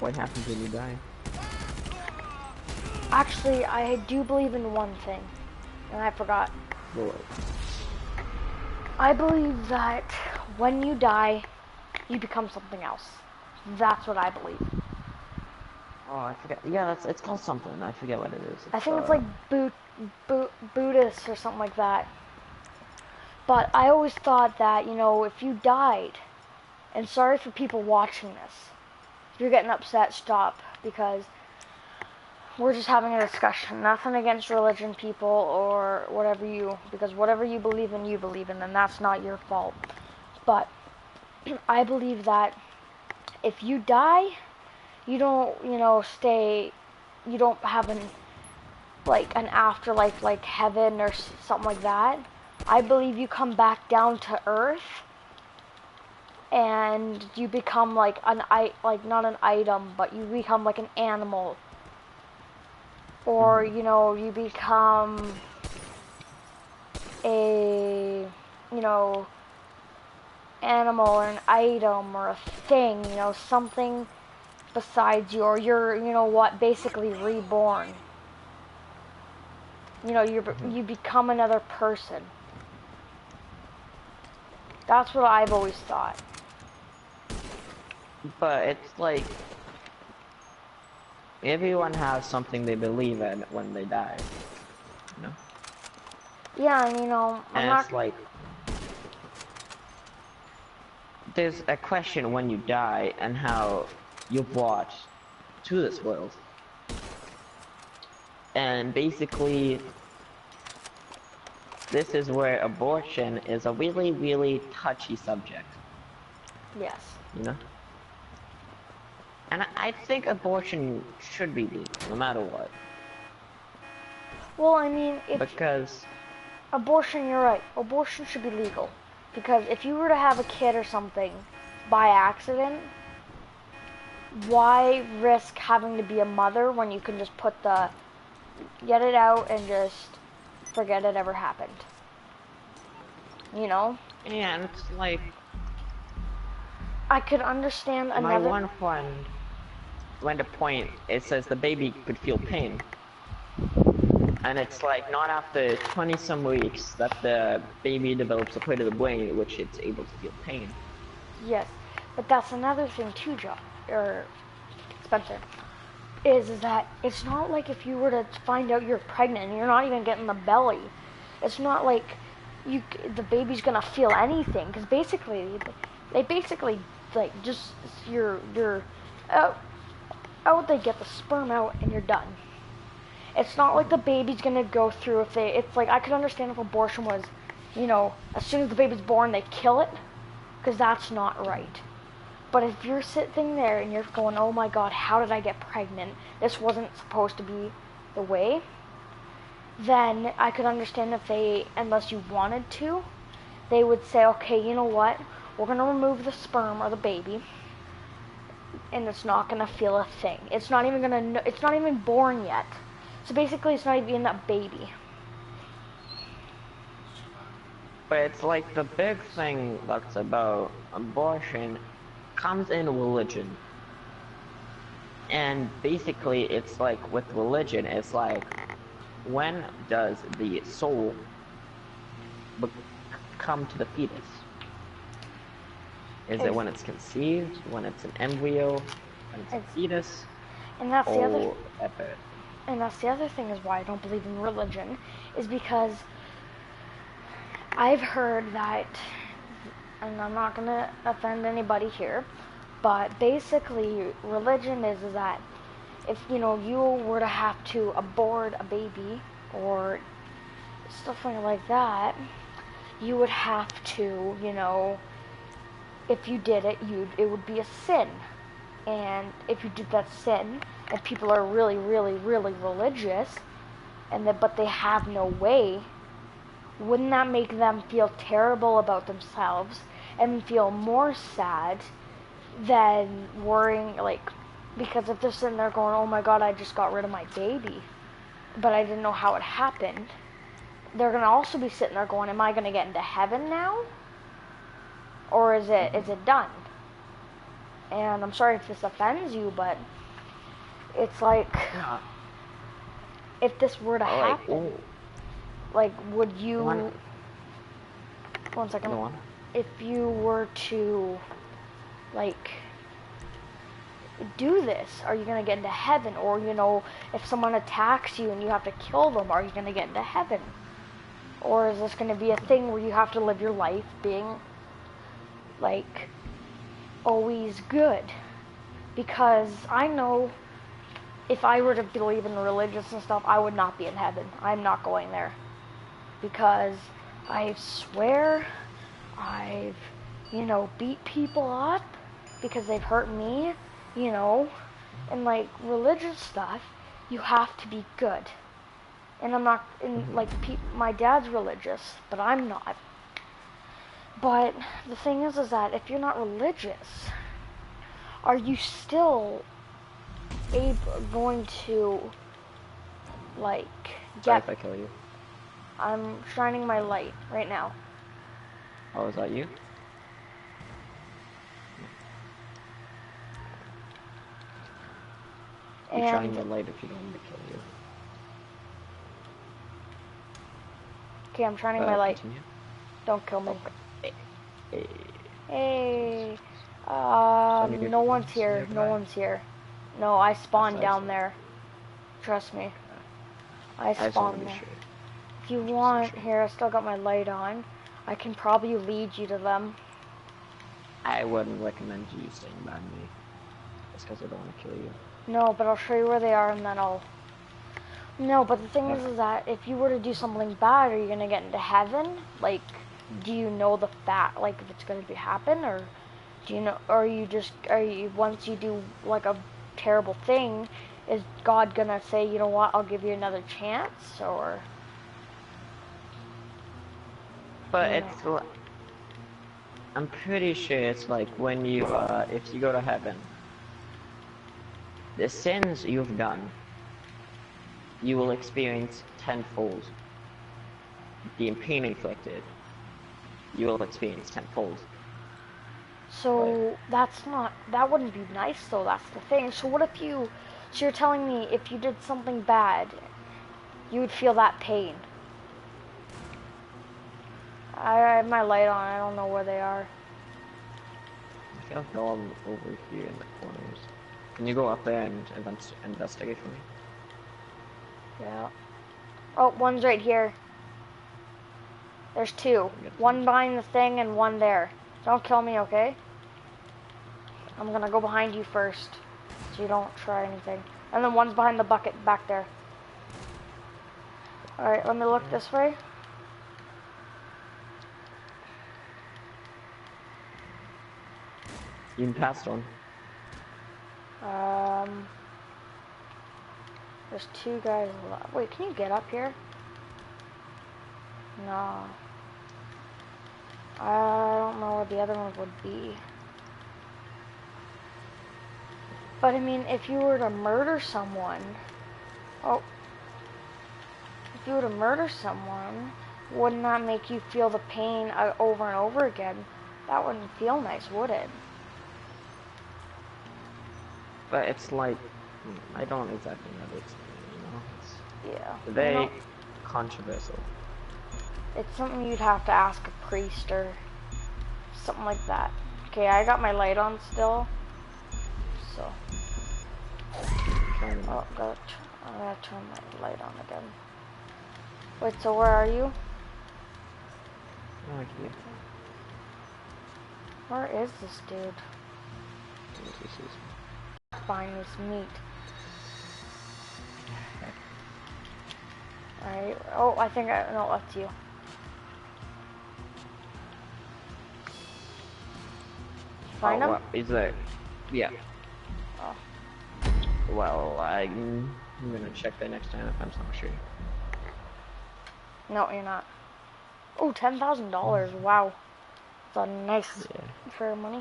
What happens when you die? Actually, I do believe in one thing, and I forgot. What? I believe that when you die, you become something else. That's what I believe. Oh, I forget. Yeah, it's called something. I forget what it is. I think it's like Buddhist or something like that. But I always thought that, you know, if you died, and sorry for people watching this, if you're getting upset, stop, because we're just having a discussion. Nothing against religion, people, or whatever because whatever you believe in, and that's not your fault. But I believe that if you die, you don't, you know, you don't have an afterlife like heaven or something like that. I believe you come back down to earth and you become like not an item, but you become like an animal. Or, you know, you become a, you know, animal or an item or a thing, you know, something besides you, or you're, you know what, basically reborn. You know, you become another person. That's what I've always thought. But it's like, everyone has something they believe in when they die, you know? Yeah, and you know, it's like, there's a question when you die and how you're brought to this world. And basically, this is where abortion is a really, really touchy subject. Yes. You know? And I think abortion should be legal, no matter what. Well, I mean, because abortion, you're right. Abortion should be legal. Because if you were to have a kid or something by accident, why risk having to be a mother when you can just get it out and just forget it ever happened? You know? Yeah, and it's like, I could understand another... My one friend went to point, it says the baby could feel pain. And it's like not after 20 some weeks that the baby develops a part of the brain in which it's able to feel pain. Yes, but that's another thing too, John, or Spencer, is that it's not like if you were to find out you're pregnant and you're not even getting the belly, it's not like the baby's gonna feel anything, because basically, they basically, like, just, you're out, they get the sperm out, and you're done. It's not like the baby's gonna go through it's like, I could understand if abortion was, as soon as the baby's born, they kill it, because that's not right. But if you're sitting there and you're going, oh my god, how did I get pregnant? This wasn't supposed to be the way. Then I could understand if unless you wanted to, they would say, okay, you know what? We're going to remove the sperm or the baby, and it's not going to feel a thing. It's not even born yet. So basically, it's not even a baby. But it's like the big thing that's about abortion comes in religion. And basically, it's like with religion, it's like, when does the soul come to the fetus? Is it when it's conceived, when it's an embryo, when it's a fetus? And that's the other. And that's the other thing is why I don't believe in religion, is because I've heard that, and I'm not gonna offend anybody here, but basically religion is that if you were to have to abort a baby or stuff like that, you would have to, if you did it, it would be a sin. And if you did that sin, and people are really, really, really religious, but they have no way, wouldn't that make them feel terrible about themselves and feel more sad than worrying, because if they're sitting there going, oh my god, I just got rid of my baby, but I didn't know how it happened, they're going to also be sitting there going, am I going to get into heaven now? Or is it done? And I'm sorry if this offends you, but it's like, if this were to happen, would you... One second. If you were to, do this, are you going to get into heaven? Or, if someone attacks you and you have to kill them, are you going to get into heaven? Or is this going to be a thing where you have to live your life being, always good? Because I know if I were to believe in religious and stuff, I would not be in heaven. I'm not going there. Because I swear I've, beat people up because they've hurt me, and religious stuff, you have to be good. And I'm not, my dad's religious, but I'm not. But the thing is that if you're not religious, are you still going to, Sorry if I kill you. I'm shining my light right now. Oh, is that you? You're shining the light if you don't want me to kill you. Okay, I'm shining my light. Continue. Don't kill me. Okay. Hey. No one's here. No one's here. No, I spawned down there. Trust me. I spawned there. Sure. If you want, here, I still got my light on. I can probably lead you to them. I wouldn't recommend you staying by me. Just because I don't want to kill you. No, but I'll show you where they are and then I'll... No, but the thing is that if you were to do something bad, are you going to get into heaven? Do you know the fact, if it's going to happen? Or do you know, or once you do, a terrible thing, is God going to say, you know what, I'll give you another chance? Or... But I'm pretty sure it's when you, if you go to heaven, the sins you've done, you will experience tenfold. The pain inflicted, you will experience tenfold. So that wouldn't be nice though, that's the thing. So what if so you're telling me if you did something bad, you would feel that pain. I have my light on. I don't know where they are. I feel like they're all over here in the corners. Can you go up there and investigate for me? Yeah. Oh, one's right here. There's two. One behind the thing and one there. Don't kill me, okay? I'm gonna go behind you first, so you don't try anything. And then one's behind the bucket back there. Alright, let me look this way. You passed one. There's two guys left. Wait, can you get up here? No. I don't know where the other one would be. But I mean, if you were to murder someone... Oh. If you were to murder someone, wouldn't that make you feel the pain over and over again? That wouldn't feel nice, would it? But it's like, I don't exactly know the experience, you know? It's Yeah. very controversial. It's something you'd have to ask a priest or something like that. Okay, I got my light on still. So. Oh, God. I'm gonna turn my light on again. Wait, so where are you? Oh, okay. Where is this dude? Find this meat. Alright. Oh, I think no, that's you. Find him? Well, is it? Yeah. Oh. Well, I'm gonna check that next time if I'm not sure. No, you're not. Oh, $10,000. Wow. That's a nice fair money.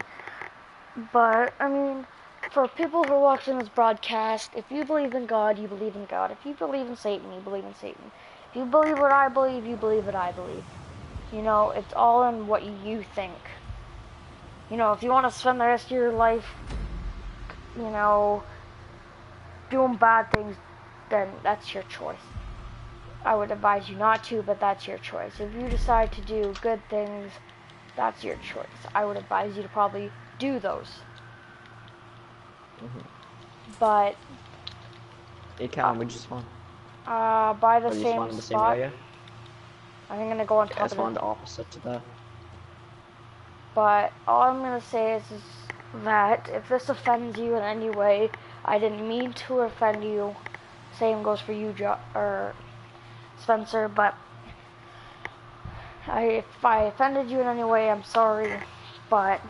But, I mean, for people who are watching this broadcast, if you believe in God, you believe in God. If you believe in Satan, you believe in Satan. If you believe what I believe, you believe what I believe. You know, it's all in what you think. You know, if you want to spend the rest of your life, you know, doing bad things, then that's your choice. I would advise you not to, but that's your choice. If you decide to do good things, that's your choice. I would advise you to probably do those. But hey, Callum, would you spawn? by the same in the spot. same area? I'm gonna go on top I of spawned it. the opposite to that. But all I'm gonna say is that if this offends you in any way, I didn't mean to offend you. Same goes for you, Spencer. But if I offended you in any way, I'm sorry. But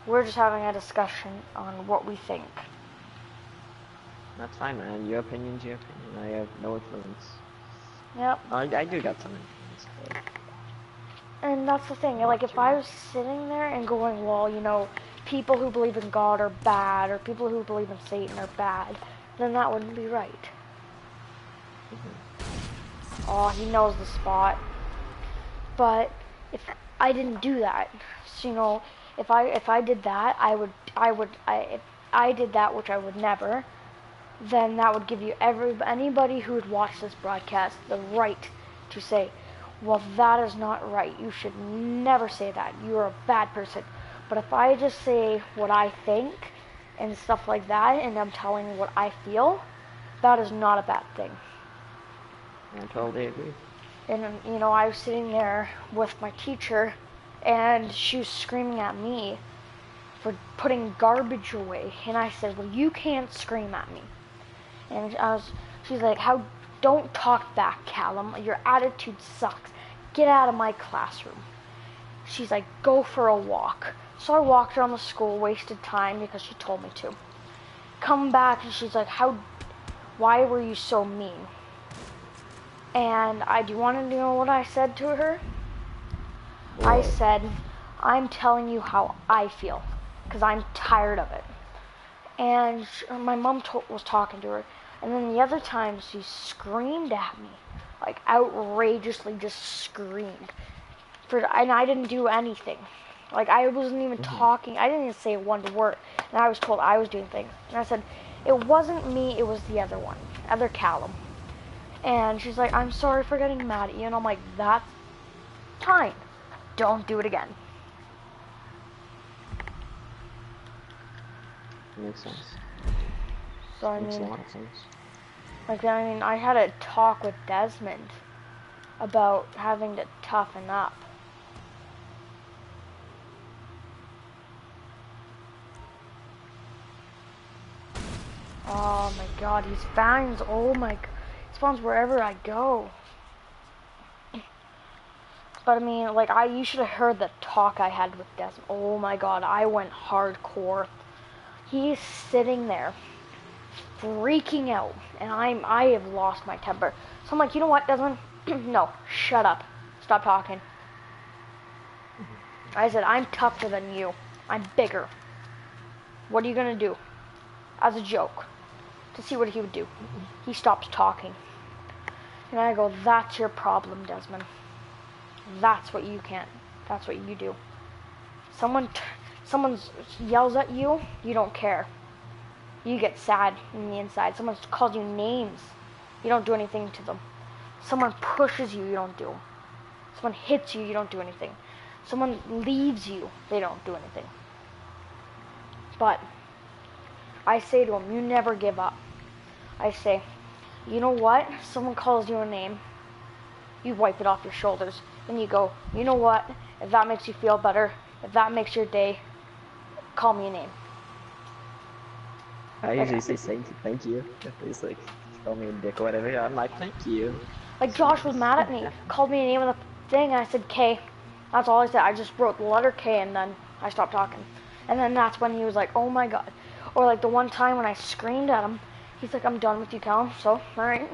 we're just having a discussion on what we think. That's fine, man. Your opinion's your opinion. I have no influence. Yep. I do got some influence, but... And that's the thing, like if I was sitting there and going, well, you know, people who believe in God are bad, or people who believe in Satan are bad, then that wouldn't be right. Oh, he knows the spot. But if I didn't do that, so, you know, if I did that, if I did that, which I would never, then that would give you anybody who would watch this broadcast the right to say, well, that is not right. You should never say that. You're a bad person. But if I just say what I think and stuff like that, and I'm telling what I feel, that is not a bad thing. I totally agree. And, you know, I was sitting there with my teacher, and she was screaming at me for putting garbage away. And I said, well, you can't scream at me. And she's like, don't talk back, Callum. Your attitude sucks. Get out of my classroom. She's like, go for a walk. So I walked around the school, wasted time because she told me to. Come back, and she's like, why were you so mean? And do you want to know what I said to her? Whoa. I said, I'm telling you how I feel, because I'm tired of it. And my mom was talking to her. And then the other time, she screamed at me, like outrageously just screamed. And I didn't do anything. Like, I wasn't even talking. I didn't even say one word. And I was told I was doing things. And I said, it wasn't me, it was the other one, other Callum. And she's like, I'm sorry for getting mad at you. And I'm like, that's fine. Don't do it again. Makes sense. So I Makes a mean, lot of sense. like, I had a talk with Desmond about having to toughen up. Oh my god, he spawns, oh my god, he spawns wherever I go. But I mean, like, you should have heard the talk I had with Desmond. Oh my god, I went hardcore. He's sitting there, freaking out, and I have lost my temper. So I'm like, you know what, Desmond? No, shut up. Stop talking. I said, I'm tougher than you. I'm bigger. What are you gonna do? As a joke. To see what he would do. He stops talking. And I go, that's your problem, Desmond. That's what you can't. That's what you do. Someone yells at you, you don't care. You get sad in the inside. Someone calls you names, you don't do anything to them. Someone pushes you, you don't do. Someone hits you, you don't do anything. Someone leaves you, they don't do anything. But I say to him, you never give up. I say, you know what? Someone calls you a name, you wipe it off your shoulders, and you go, you know what? If that makes you feel better, if that makes your day, call me a name. I usually say thank you. If he's like, call me a dick or whatever, I'm like, thank you. Like, Josh was mad at me, called me a name of the thing, and I said K. That's all I said. I just wrote the letter K, and then I stopped talking. And then that's when he was like, oh my god. Or like the one time when I screamed at him, he's like, I'm done with you, Callum. So, alright.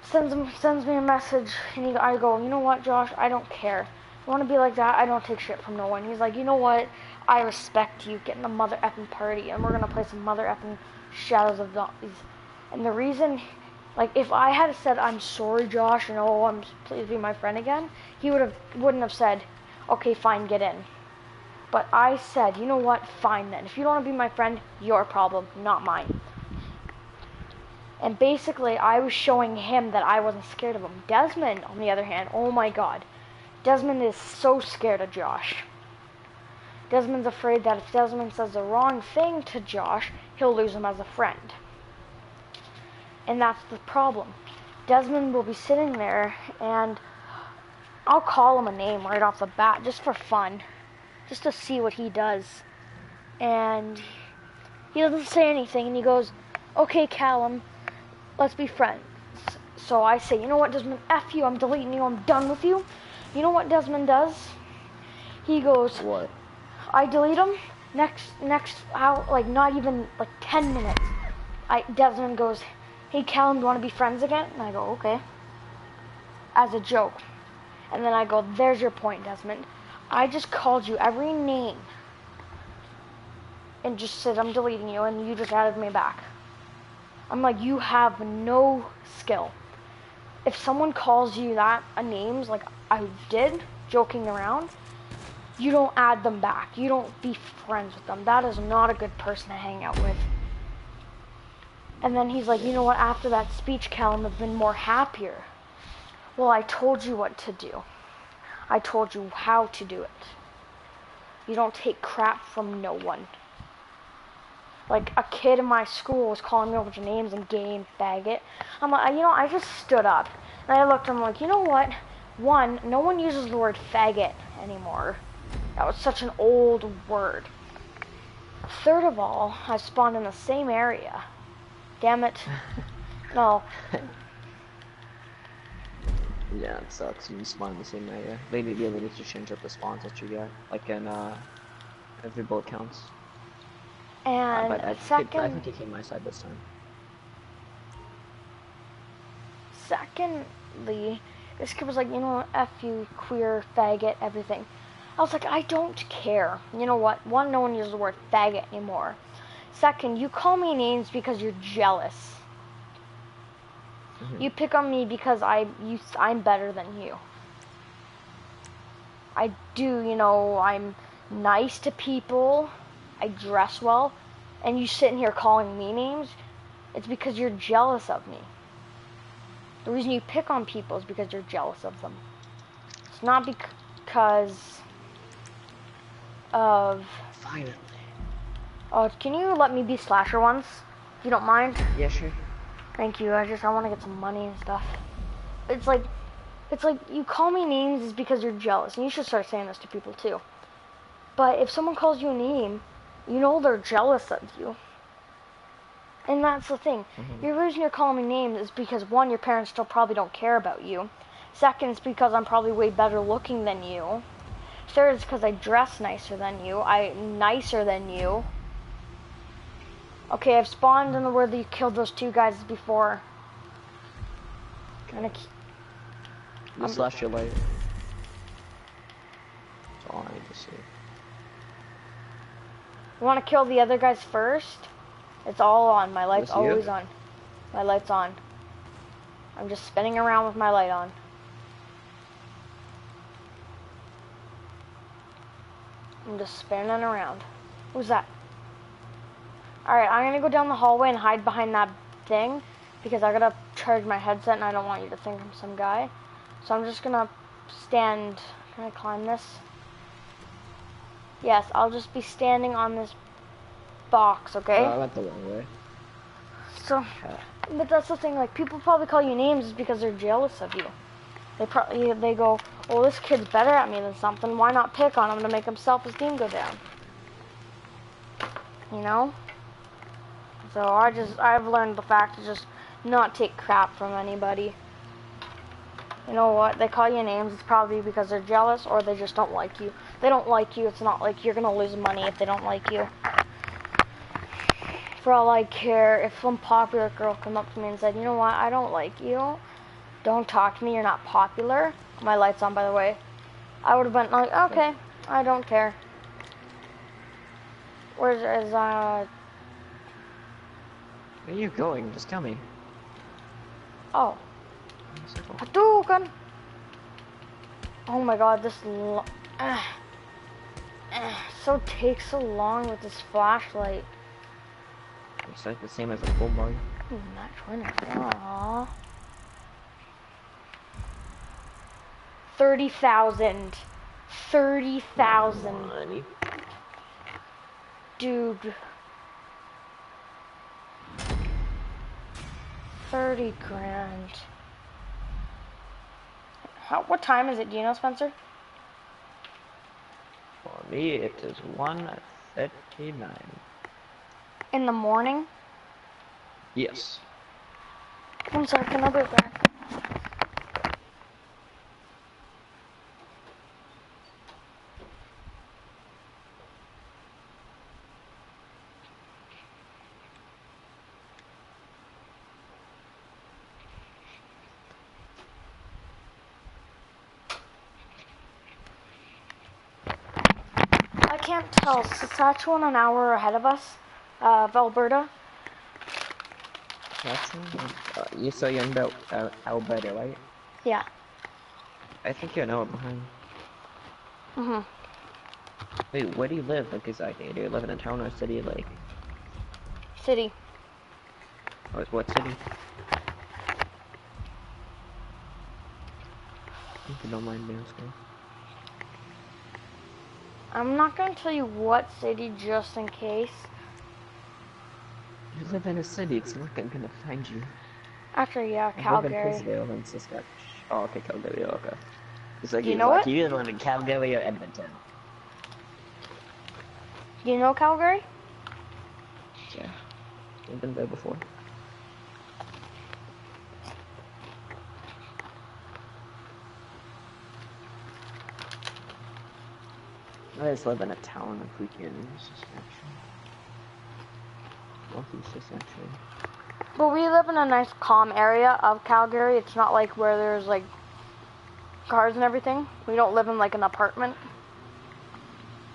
Sends me a message, and I go, you know what, Josh? I don't care. You want to be like that? I don't take shit from no one. He's like, you know what? I respect you getting a mother effing party, and we're gonna play some mother effing Shadows of Zombies. And the reason, like, if I had said, I'm sorry, Josh, and oh, please be my friend again, he wouldn't have said, okay, fine, get in. But I said, you know what? Fine then. If you don't want to be my friend, your problem, not mine. And basically, I was showing him that I wasn't scared of him. Desmond, on the other hand, oh my god. Desmond is so scared of Josh. Desmond's afraid that if Desmond says the wrong thing to Josh, he'll lose him as a friend. And that's the problem. Desmond will be sitting there, and I'll call him a name right off the bat, just for fun. Just to see what he does. And he doesn't say anything, and he goes, okay, Callum, let's be friends. So I say, you know what, Desmond, F you, I'm deleting you, I'm done with you. You know what Desmond does? He goes, what? I delete him, next out, like not even like 10 minutes. Desmond goes, hey Callum, do you want to be friends again? And I go, okay. As a joke. And then I go, there's your point, Desmond. I just called you every name. And just said I'm deleting you, and you just added me back. I'm like, you have no skill. If someone calls you that names like I did, joking around, you don't add them back. You don't be friends with them. That is not a good person to hang out with. And then he's like, you know what, after that speech, Callum, I've been more happier. Well, I told you what to do. I told you how to do it. You don't take crap from no one. Like, a kid in my school was calling me a bunch of names and gay and faggot. I'm like, you know, I just stood up. And I looked at him like, you know what? One, no one uses the word faggot anymore. That was such an old word. Third of all, I spawned in the same area. Damn it. No. Yeah, it sucks when you spawn in the same area. They need to change up the spawns that you get, like in every bullet counts. And But I think he came my side this time. Secondly, this kid was like, you know, F you, queer, faggot, everything. I was like, I don't care. You know what? One, no one uses the word faggot anymore. Second, you call me names because you're jealous. You pick on me because I'm better than you. I do, you know, I'm nice to people. I dress well. And you sitting here calling me names. It's because you're jealous of me. The reason you pick on people is because you're jealous of them. It's not because of... Finally. Oh, can you let me be slasher once? If you don't mind? Yeah, sure. Thank you. I want to get some money and stuff. It's like you call me names is because you're jealous, and you should start saying this to people too. But if someone calls you a name, you know they're jealous of you. And that's the thing. The reason you're calling me names is because, one, your parents still probably don't care about you. Second, it's because I'm probably way better looking than you. Third, it's because I dress nicer than you. I'm nicer than you. Okay, I've spawned in the word that you killed those 2 guys before. And You slash your light. That's all I need to see. You want to kill the other guys first? It's all on. My light's always on. My light's on. I'm just spinning around with my light on. I'm just spinning around. Who's that? Alright, I'm gonna go down the hallway and hide behind that thing because I gotta charge my headset and I don't want you to think I'm some guy. So I'm just gonna stand. Can I climb this? Yes, I'll just be standing on this box, okay? I went the wrong way. So, but that's the thing, like, people probably call you names is because they're jealous of you. They go, well, this kid's better at me than something, why not pick on him to make his self-esteem go down? You know? So I've learned the fact to just not take crap from anybody. You know what, they call you names, it's probably because they're jealous or they just don't like you. If they don't like you, it's not like you're gonna lose money if they don't like you. For all I care, if some popular girl come up to me and said, you know what, I don't like you, don't talk to me, you're not popular. My light's on, by the way. I would have been like, okay, I don't care. Where are you going? Just tell me. Oh. Hadouken! Oh my god, this so takes so long with this flashlight. It's like the same as a full bar. Match winner. Aww. 30,000. 30,000. Dude. 30 grand. What time is it? Do you know, Spencer? For me, it is 1:39. In the morning? Yes. One second, I'll be back. I can't tell. Saskatchewan an hour ahead of us, of Alberta. You say you're in Alberta, right? Yeah. I think you're an hour behind. Mhm. Wait, where do you live? Like, do you live in a town or a city? Like, City. what city? If you don't mind me asking. I'm not gonna tell you what city just in case. You live in a city, it's not gonna find you. Actually, yeah, I Calgary. live in Pittsville and Saskatchewan. Oh, okay, Calgary, okay. It's like, Do you know it? You either live in Calgary or Edmonton. Do you know Calgary? Yeah. I've been there before. I just live in a town of freaking Saskatchewan. Northeast Saskatchewan. But we live in a nice calm area of Calgary. It's not like where there's like cars and everything. We don't live in like an apartment.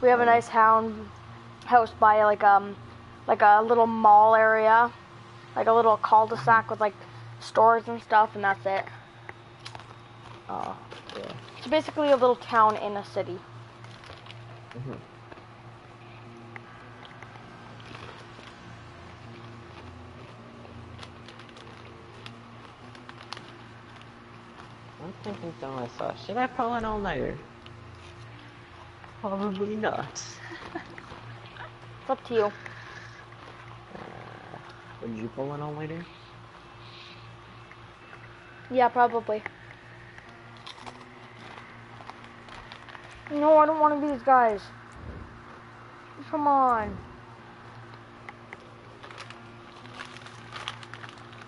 We have a nice house by like a little mall area, like a little cul-de-sac with like stores and stuff, and that's it. Oh, yeah. It's basically a little town in a city. Mm-hmm. thinking to myself, should I pull an all-nighter? Probably not. It's up to you. Would you pull an all-nighter? Yeah, probably. No, I don't want to be these guys. Come on.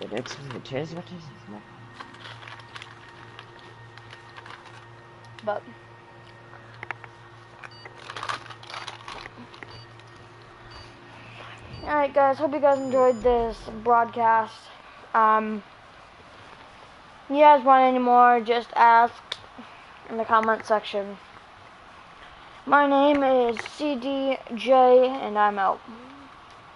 It is what it is. But alright guys, hope you guys enjoyed this broadcast. You guys want any more, just ask in the comment section. My name is CDJ and I'm out.